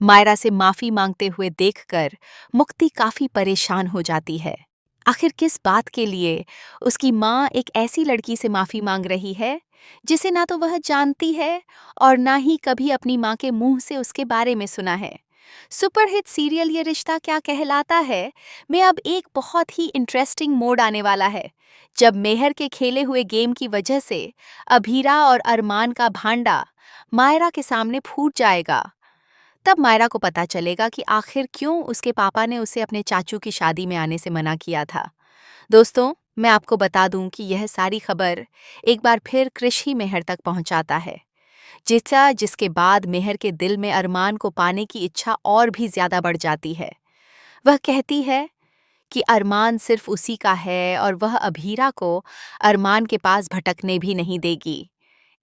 मायरा से माफी मांगते हुए देखकर मुक्ति काफी परेशान हो जाती है। आखिर किस बात के लिए उसकी माँ एक ऐसी लड़की से माफी मांग रही है जिसे ना तो वह जानती है और ना ही कभी अपनी माँ के मुंह से उसके बारे में सुना है। सुपरहिट सीरियल ये रिश्ता क्या कहलाता है में अब एक बहुत ही इंटरेस्टिंग मोड़ आने वाला है, जब मेहर के खेले हुए गेम की वजह से अभीरा और अरमान का भांडा मायरा के सामने फूट जाएगा। तब मायरा को पता चलेगा कि आखिर क्यों उसके पापा ने उसे अपने चाचू की शादी में आने से मना किया था। दोस्तों, मैं आपको बता दूं कि यह सारी खबर एक बार फिर कृष ही मेहर तक पहुंचाता है, जिसके बाद मेहर के दिल में अरमान को पाने की इच्छा और भी ज्यादा बढ़ जाती है। वह कहती है कि अरमान सिर्फ उसी का है और वह अभीरा को अरमान के पास भटकने भी नहीं देगी।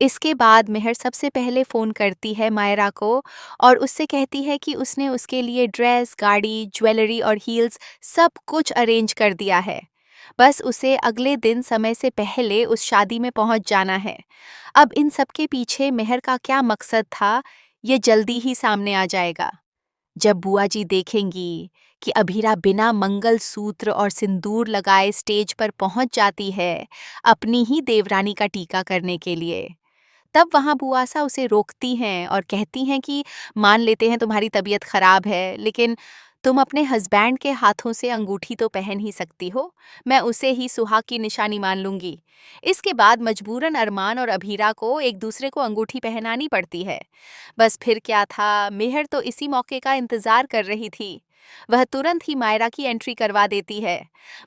इसके बाद मेहर सबसे पहले फ़ोन करती है मायरा को और उससे कहती है कि उसने उसके लिए ड्रेस, गाड़ी, ज्वेलरी और हील्स सब कुछ अरेंज कर दिया है। बस उसे अगले दिन समय से पहले उस शादी में पहुंच जाना है। अब इन सब के पीछे मेहर का क्या मकसद था, ये जल्दी ही सामने आ जाएगा। जब बुआ जी देखेंगी कि अभीरा बिना मंगल सूत्र और सिंदूर लगाए स्टेज पर पहुंच जाती है अपनी ही देवरानी का टीका करने के लिए, तब वहाँ बुआसा उसे रोकती हैं और कहती हैं कि मान लेते हैं तुम्हारी तबीयत खराब है, लेकिन तुम अपने हस्बैंड के हाथों से अंगूठी तो पहन ही सकती हो। मैं उसे ही सुहाग की निशानी मान लूंगी। इसके बाद मजबूरन अरमान और अभीरा को एक दूसरे को अंगूठी पहनानी पड़ती है। बस फिर क्या था, मेहर तो इसी मौके का इंतजार कर रही थी। वह तुरंत ही मायरा की एंट्री करवा देती है।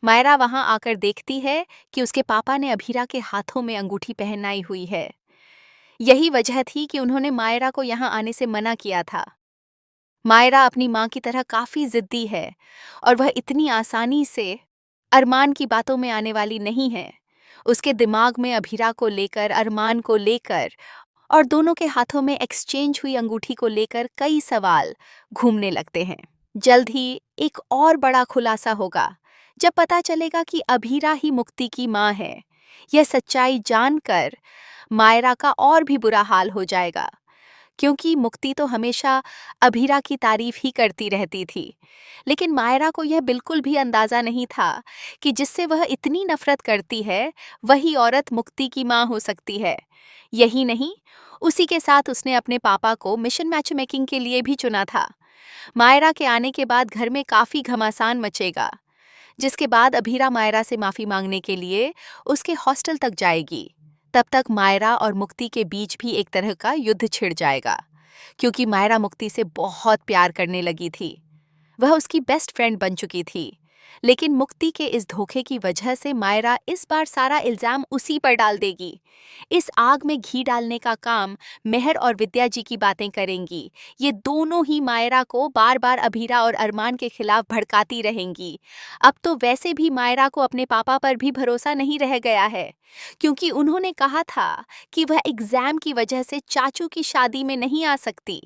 मायरा वहां आकर देखती है कि उसके पापा ने अभीरा के हाथों में अंगूठी पहनाई हुई है। यही वजह थी कि उन्होंने मायरा को यहाँ आने से मना किया था। मायरा अपनी माँ की तरह काफी जिद्दी है और वह इतनी आसानी से अरमान की बातों में आने वाली नहीं है। उसके दिमाग में अभीरा को लेकर, अरमान को लेकर और दोनों के हाथों में एक्सचेंज हुई अंगूठी को लेकर कई सवाल घूमने लगते हैं। जल्द ही एक और बड़ा खुलासा होगा, जब पता चलेगा कि अभीरा ही मुक्ति की माँ है। यह सच्चाई जानकर मायरा का और भी बुरा हाल हो जाएगा, क्योंकि मुक्ति तो हमेशा अभीरा की तारीफ ही करती रहती थी। लेकिन मायरा को यह बिल्कुल भी अंदाजा नहीं था कि जिससे वह इतनी नफरत करती है, वही औरत मुक्ति की माँ हो सकती है। यही नहीं, उसी के साथ उसने अपने पापा को मिशन मैच मेकिंग के लिए भी चुना था। मायरा के आने के बाद घर में काफी घमासान मचेगा, जिसके बाद अभीरा मायरा से माफी मांगने के लिए उसके हॉस्टल तक जाएगी। तब तक मायरा और मुक्ति के बीच भी एक तरह का युद्ध छिड़ जाएगा, क्योंकि मायरा मुक्ति से बहुत प्यार करने लगी थी। वह उसकी बेस्ट फ्रेंड बन चुकी थी। लेकिन मुक्ति के इस धोखे की वजह से मायरा इस बार सारा इल्जाम उसी पर डाल देगी। इस आग में घी डालने का काम मेहर और विद्या जी की बातें करेंगी। ये दोनों ही मायरा को बार बार अभीरा और अरमान के खिलाफ भड़काती रहेंगी। अब तो वैसे भी मायरा को अपने पापा पर भी भरोसा नहीं रह गया है, क्योंकि उन्होंने कहा था कि वह एग्जाम की वजह से चाचू की शादी में नहीं आ सकती।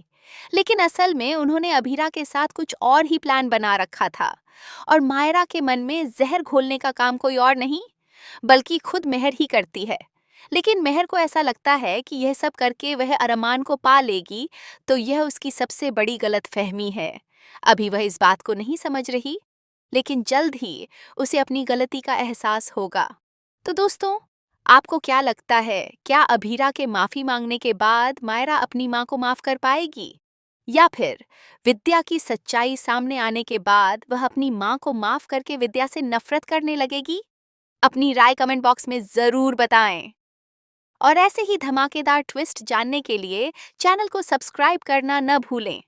लेकिन असल में उन्होंने अभीरा के साथ कुछ और ही प्लान बना रखा था और मायरा के मन में जहर घोलने का काम कोई और नहीं, बल्कि खुद मेहर ही करती है। लेकिन मेहर को ऐसा लगता है कि यह सब करके वह अरमान को पा लेगी, तो यह उसकी सबसे बड़ी गलतफहमी है। अभी वह इस बात को नहीं समझ रही, लेकिन जल्द ही उसे अपनी गलती का एहसास होगा। तो दोस्तों, आपको क्या लगता है, क्या अभीरा के माफी मांगने के बाद मायरा अपनी माँ को माफ कर पाएगी, या फिर विद्या की सच्चाई सामने आने के बाद वह अपनी माँ को माफ करके विद्या से नफरत करने लगेगी? अपनी राय कमेंट बॉक्स में जरूर बताएं। और ऐसे ही धमाकेदार ट्विस्ट जानने के लिए चैनल को सब्सक्राइब करना न भूलें।